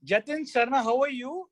Jatin Sharma, how are you?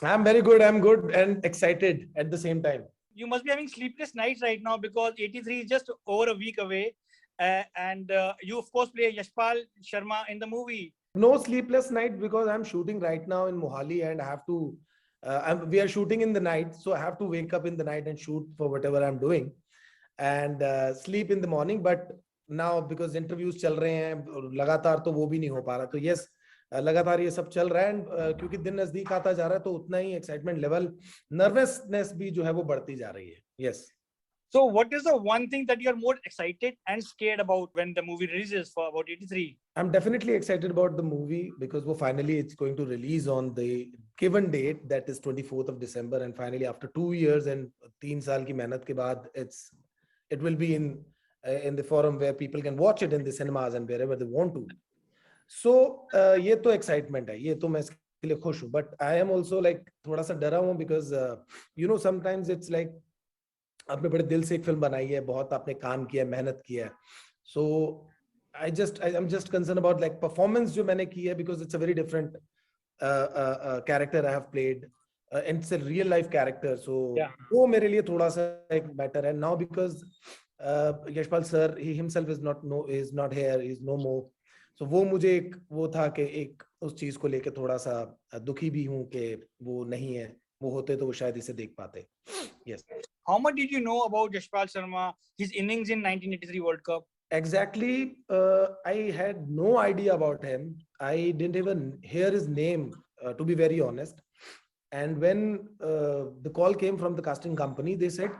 I'm very good. I'm good and excited at the same time. You must be having sleepless nights right now because 83 is just over a week away. And you, of course, play Yashpal Sharma in the movie. No sleepless night because I'm shooting right now in Mohali and I have to. We are shooting in the night, so I have to wake up in the night and shoot for whatever I'm doing, and sleep in the morning. But now because interviews चल रहे हैं लगातार तो वो भी नहीं हो पा रहा. तो yes, लगातार ये सब चल रहा है and क्योंकि दिन नजदीक आता जा रहा है तो उतना ही एक्साइटमेंट लेवल, नर्वसनेस भी जो है वो बढ़ती जा रही है. Yes. So, what is the one thing that you're more excited and scared about when the movie releases for about 83? I'm definitely excited about the movie because well, finally it's going to release on the given date, that is 24th of December, and finally after 2 years and 3 साल की मेहनत के बाद it will be in the forum where people can watch it in the cinemas and wherever they want to. So ये तो excitement है, ये तो मैं इसके लिए खुश हूँ, but I am also like थोड़ा सा डरा हूँ because sometimes it's like आपने बड़े दिल से एक फिल्म बनाई है, बहुत आपने काम किया, मेहनत किया है, so I'm just concerned about like performance जो मैंने की है because it's a very different character I have played, and it's a real life character, so Yeah. वो मेरे लिए थोड़ा सा एक better है now because Yashpal sir he himself is not here, he is no more, so वो मुझे एक वो था कि एक उस चीज को लेके थोड़ा सा दुखी भी हूँ कि वो नहीं है, वो होते तो वो शायद इसे देख पाते. Yes. How much did you know about Yashpal Sharma, his innings in 1983 World Cup? Exactly. I had no idea about him. I didn't even hear his name, to be very honest. And when the call came from the casting company, they said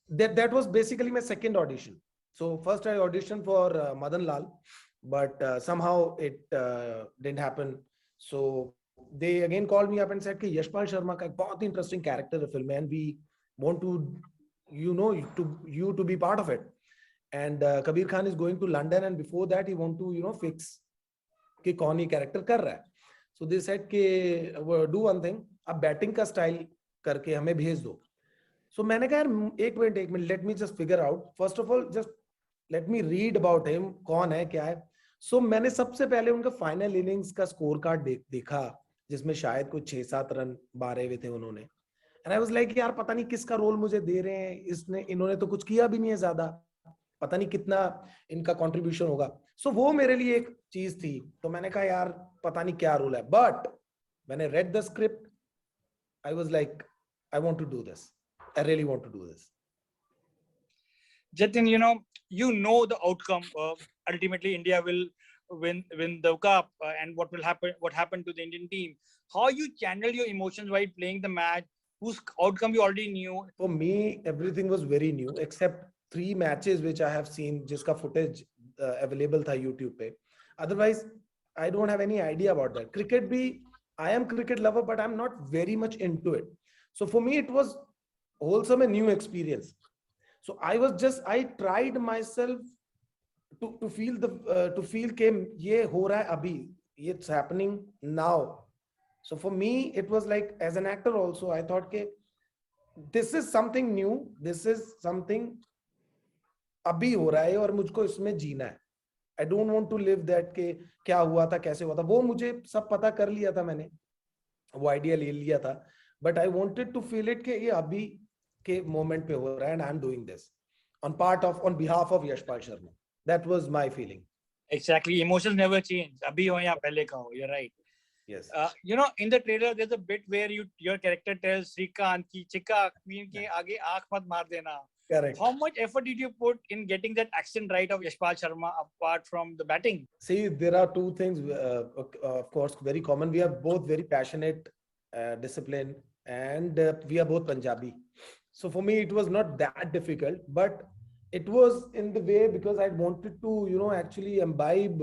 that was basically my second audition. So first I auditioned for Madan Lal, but somehow it didn't happen. So they again called me up and said कि यशपाल शर्मा का एक बहुत interesting character है film में and we want to you to be part of it. And Kabir Khan is going to London, and before that he want to fix कि कौन ये character कर रहा है. So they said कि do one thing, आप batting का style करके हमें भेज दो. So मैंने कहा यार एक minute let me just figure out, first of all just let me read about him, कौन है क्या है. So मैंने सबसे पहले उनका फाइनल इनिंग्स का स्कोर कार्ड देखा जिसमें शायद कुछ 6-7 रन मारे हुए थे उन्होंने. And I was like यार पता नहीं किसका रोल मुझे दे रहे हैं, इन्होंने तो कुछ किया भी नहीं है ज्यादा, पता नहीं कितना इनका कंट्रीब्यूशन होगा. सो वो मेरे लिए एक चीज थी, तो मैंने कहा यार पता नहीं क्या रोल है, but when I read the script I was like I want to do this, I really want to do this. Jatin, you know the outcome. Ultimately, India will win the cup, and what happened to the Indian team. How you channel your emotions while playing the match, whose outcome you already knew. For me everything was very new except 3 matches which I have seen जिसका footage available था YouTube पे. Otherwise I don't have any idea about that. Cricket भी, I am cricket lover but I'm not very much into it. So for me it was wholesome a new experience. So I tried myself to feel कि ये हो रहा है अभी, it's happening now. So for me it was like, as an actor also I thought कि this is something new, this is something अभी हो रहा है और मुझको इसमें जीना है. I don't want to live that कि क्या हुआ था कैसे हुआ था, वो मुझे सब पता कर लिया था, मैंने वो आइडिया ले लिया था, but I wanted to feel it कि ये अभी के मोमेंट पे हो रहा है and I'm doing this on behalf of Yashpal Sharma. That was my feeling. Exactly, emotions never change. Abhi ho ya pehle ka ho. You're right. Yes. In the trailer there's a bit where your character tells Srikanth ki chika queen ke aage aankh mat maar dena. Correct. How much effort did you put in getting that accent right of Yashpal Sharma apart from the batting? See, there are two things, of course, very common. We are both very passionate, disciplined, and we are both Punjabi. So for me, it was not that difficult, but it was in the way because I wanted to, actually imbibe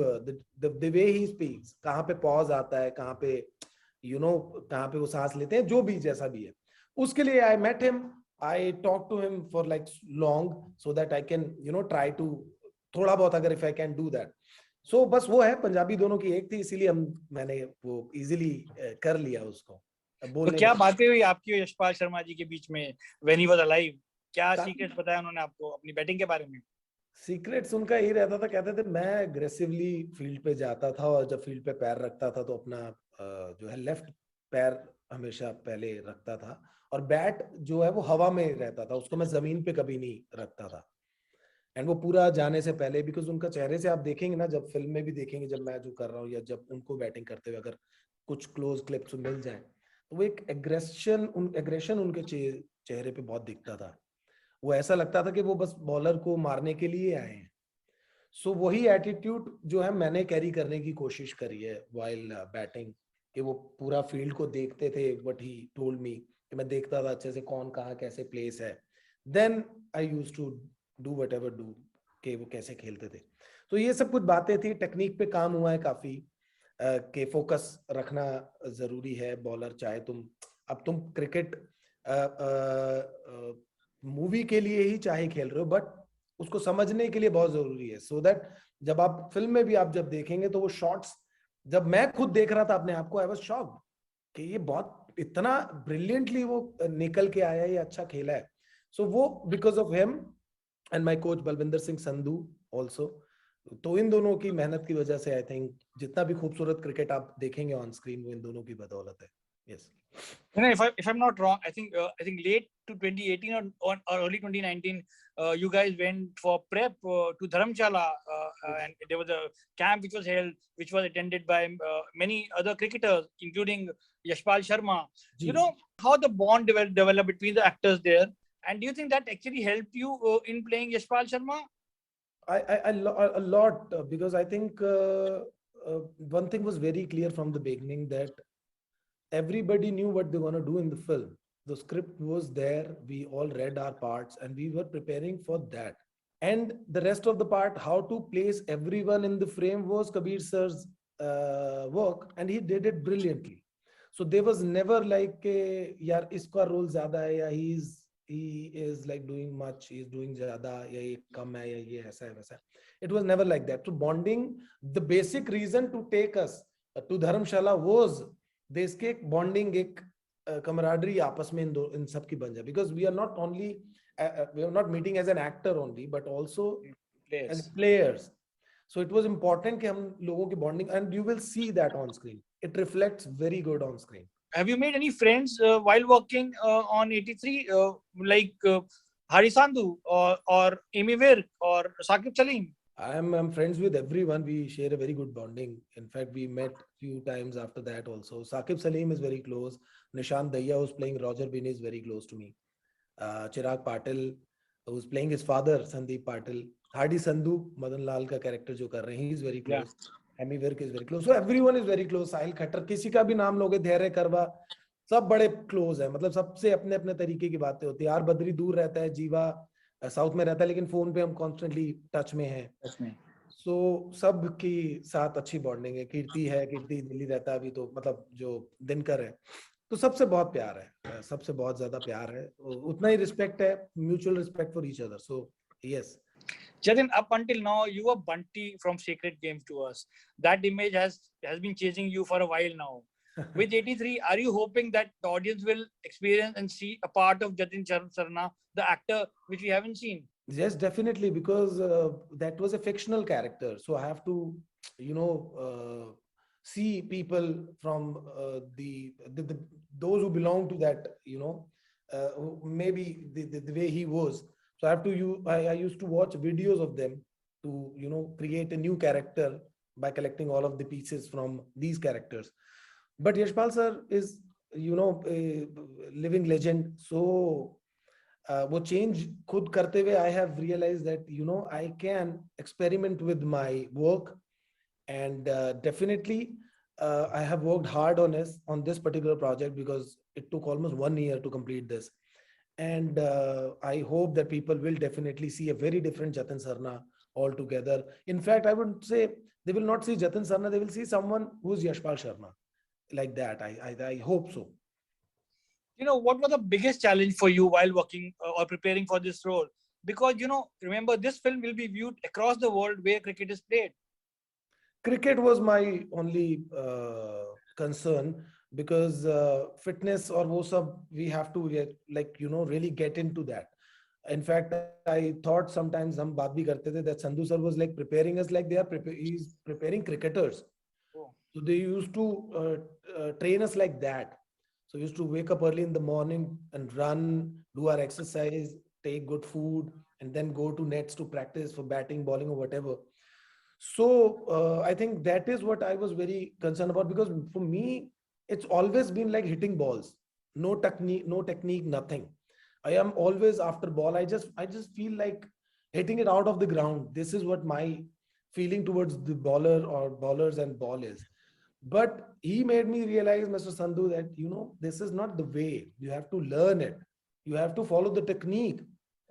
the way he speaks. कहाँ पे pause आता है, कहाँ पे, कहाँ पे वो सांस लेते हैं, जो भी जैसा भी है. उसके लिए I met him. I talked to him for like long so that I can, try to थोड़ा बहुत अगर if I can do that. So बस वो है, पंजाबी दोनों की एक थी, इसीलिए मैंने वो easily कर लिया उसको. तो क्या बातें हुई आपकी और यशपाल शर्मा जी के बीच में when he was alive? क्या सीक्रेट बताया उन्होंने आपको अपनी बैटिंग के बारे में? सीक्रेट्स उनका यही रहता था, कहते थे मैं एग्रेसिवली फील्ड पे जाता था और जब फील्ड पे पैर रखता था तो अपना जो है लेफ्ट पैर हमेशा पहले रखता था, और बैट जो है वो हवा में रहता था, उसको मैं जमीन पे कभी नहीं रखता था। एंड वो पूरा जाने से पहले, बिकॉज उनका चेहरे से आप देखेंगे ना, जब फिल्म में भी देखेंगे, जब मैं जो कर रहा हूँ या जब उनको बैटिंग करते हुए अगर कुछ क्लोज क्लिप्स मिल जाए, तो वो एक एग्रेशन उनके चेहरे पे बहुत दिखता था। वो ऐसा लगता था कि वो बस बॉलर को मारने के लिए आए हैं। सो वही एटीट्यूड जो है मैंने कैरी करने की कोशिश करी है वाइल बैटिंग, कि वो पूरा फील्ड को देखते थे, व्हाट ही टोल्ड मी, कि मैं देखता था अच्छे से कौन कहाँ कैसे प्लेस है, then I use to do whatever do, कि वो कैसे खेलते थे। तो ये सब कुछ बातें थी, टेक्निक पे काम हुआ है काफी, के फोकस रखना जरूरी है। बॉलर चाहे तुम, अब तुम क्रिकेट मूवी के लिए ही चाहे खेल रहे हो, बट उसको समझने के लिए बहुत जरूरी है, सो दैट जब आप फिल्म में भी आप जब देखेंगे तो वो शॉट्स, जब मैं खुद देख रहा था अपने आप को, आई वाज शॉक्ड कि ये बहुत इतना ब्रिलियंटली वो निकल के आया, ये अच्छा खेला है। सो वो because of him and my coach Balwinder Singh Sandhu also. तो इन दोनों की मेहनत की वजह से आई थिंक जितना भी खूबसूरत क्रिकेट आप देखेंगे ऑन स्क्रीन, वो इन दोनों की बदौलत है। Yes. If I'm not wrong, I think late to 2018 or early 2019, you guys went for prep to Dharamshala, and there was a camp which was held, which was attended by many other cricketers, including Yashpal Sharma. You know how the bond developed between the actors there, and do you think that actually helped you in playing Yashpal Sharma? A lot, because I think one thing was very clear from the beginning, that everybody knew what they want to do in the film. The script was there, we all read our parts, and we were preparing for that. And the rest of the part, how to place everyone in the frame, was Kabir sir's work, and he did it brilliantly. So there was never like, yaar, iska role zyada hai, ya he is like doing much, he is doing zyada, ya ye kam hai, ya ye aisa hai, waisa hai. It was never like that. So bonding, the basic reason to take us to Dharamshala was देश के एक bonding, एक camaraderie आपस में इन सब की बन जाए, because we are not only we are not meeting as an actor only, but also as players. So it was important कि हम लोगों की bonding, and you will see that on screen, it reflects very good on screen. Have you made any friends while working on 83, like Hari Sandhu or Amy Virk or Saqib Salim? I'm friends with everyone. We share a very good bonding. In fact, we met few times after that also. Saqib Salim is very close. Nishant Daya, who's playing Roger Bean, is very close to me. Chirag Patil, who's playing his father, Sandeep Patil. Hardy Sandhu, Madan Lal का character जो कर रहे हैं, he is very close. Amy Virk is very close. So everyone is very close. साहिल खट्टर, किसी का भी नाम लोगे, धैर्य करवा, सब बड़े क्लोज है। मतलब सबसे अपने अपने तरीके की बातें होती है। यार बद्री दूर रहता है, जीवा साउथ में रहता है, लेकिन फोन पे हम कॉन्स्टेंटली टच में हैं। सो सब की साथ अच्छी बॉन्डिंग है। कीर्ति है, कीर्ति दिल्ली रहता है अभी, तो मतलब जो दिनकर है, तो सबसे बहुत प्यार है, सबसे बहुत ज्यादा प्यार है, उतना ही रिस्पेक्ट है, mutual respect for each other. So yes. Jatin, up until now, you were Bunty from Sacred Games to us. That image has been chasing you for a while now. With 83, are you hoping that the audience will experience and see a part of Jatin Sarna, the actor, which we haven't seen? Yes, definitely, because that was a fictional character. So I have to, you know, see people from the those who belong to that, you know, maybe the way he was. So I have to I used to watch videos of them to, you know, create a new character by collecting all of the pieces from these characters. But Yashpal sir is, you know, a living legend. So वो change खुद करते हुए I have realize that, you know, I can experiment with my work, and definitely I have worked hard on this particular project, because it took almost 1 year to complete this. And I hope that people will definitely see a very different Jatin Sarna altogether. In fact, I would say they will not see Jatin Sarna, they will see someone who's Yashpal Sharma, like that. I hope so. You know, what was the biggest challenge for you while working or preparing for this role? Because, you know, remember, this film will be viewed across the world where cricket is played. Cricket was my only concern, because fitness or wo sab, we have to like, you know, really get into that. In fact, I thought sometimes हम बात भी करते थे that Sandhu sir was like preparing us like he's preparing cricketers. Oh. So they used to train us like that. So we used to wake up early in the morning and run, do our exercise, take good food, and then go to nets to practice for batting, bowling, or whatever. So I think that is what I was very concerned about, because for me, it's always been like hitting balls. No technique, nothing. I am always after ball. I just feel like hitting it out of the ground. This is what my feeling towards the bowler or bowlers and ball is. But he made me realize, Mr. Sandhu, that this is not the way. You have to learn it. You have to follow the technique.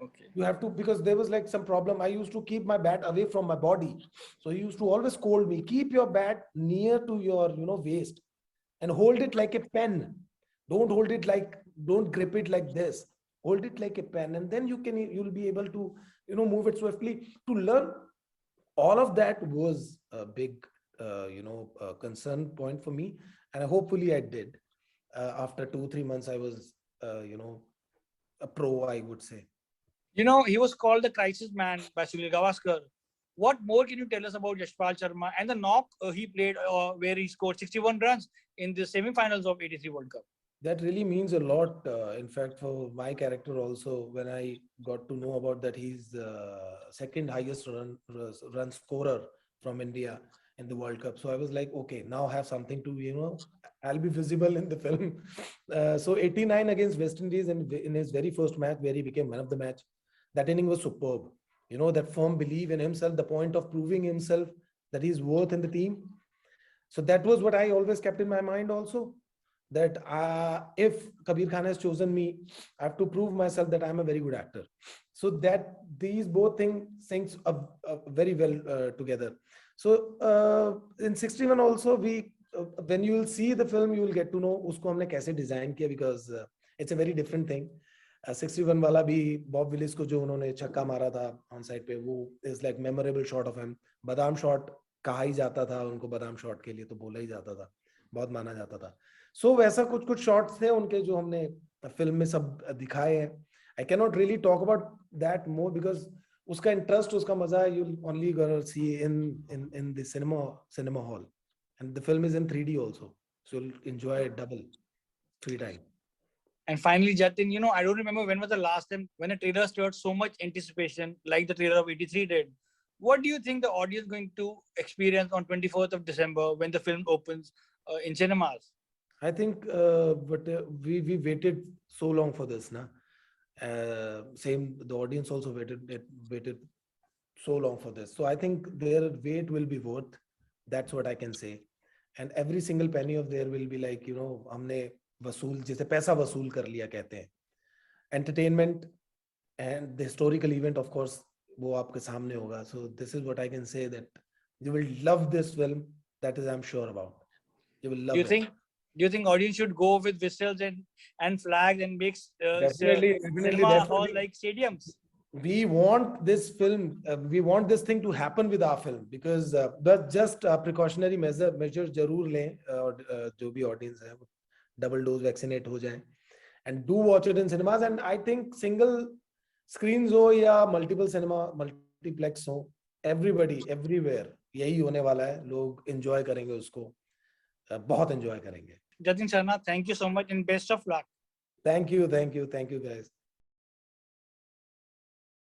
Okay. You have to, because there was like some problem. I used to keep my bat away from my body. So he used to always scold me, keep your bat near to your waist and hold it like a pen. Don't grip it like this. Hold it like a pen, and then you'll be able to move it swiftly. To learn all of that was a big concern point for me, and hopefully I did. After 2-3 months I was a pro, I would say. He was called the crisis man by Sunil Gavaskar. What more can you tell us about Yashpal Sharma and the knock he played where he scored 61 runs in the semi-finals of 83 World Cup? That really means a lot. In fact, for my character also, when I got to know about that, he's second highest run scorer from India in the World Cup. So I was like, okay, now I have something to, I'll be visible in the film. So 89 against West Indies in his very first match, where he became man of the match. That inning was superb. That firm belief in himself, the point of proving himself that he's worth in the team. So that was what I always kept in my mind also, that if Kabir Khan has chosen me, I have to prove myself that I'm a very good actor. So that these both things syncs up very well together. So in 61 also, we when you will see the film, you will get to know usko humne kaise design kiya, because it's a very different thing. 61 वाला भी Bob Willis को जो उन्होंने छक्का मारा था on side पे, वो is like memorable shot of him. बादाम शॉट कहा ही जाता था उनको, बादाम शॉट के लिए तो बोला ही जाता था, बहुत माना जाता था. सो वैसा कुछ कुछ शॉट्स थे उनके जो हमने फिल्म में सब दिखाए हैं. I can not really talk about that more, because उसका इंटरेस्ट, उसका मजा you only gonna see in the cinema hall, and the film is in 3D also, so you will enjoy it double 3 time. And finally, Jatin, I don't remember when was the last time when a trailer stirred so much anticipation like the trailer of 83 did. What do you think the audience is going to experience on 24th of December when the film opens in cinemas? I think, but we waited so long for this, na. Same, the audience also waited so long for this. So I think their wait will be worth. That's what I can say. And every single penny of there will be like, हमने वसूल, जैसे पैसा वसूल कर लिया कहते हैं. Entertainment and the historical event, of course, वो आपके सामने होगा. So this is what I can say, that you will love this film. That is, I'm sure about. You will love it. Do you think audience should go with whistles and flags and make definitely. hall like stadiums? We want this film, we want this thing to happen with our film, because but just precautionary measure जरूर लें, जो भी audience है double dose vaccinate हो जाए, and do watch it in cinemas. And I think single screens हो या multiplex हो, everybody everywhere यही होने वाला है. लोग enjoy करेंगे उसको, बहुत enjoy करेंगे. Jatin Sharma, thank you so much and best of luck. Thank you guys.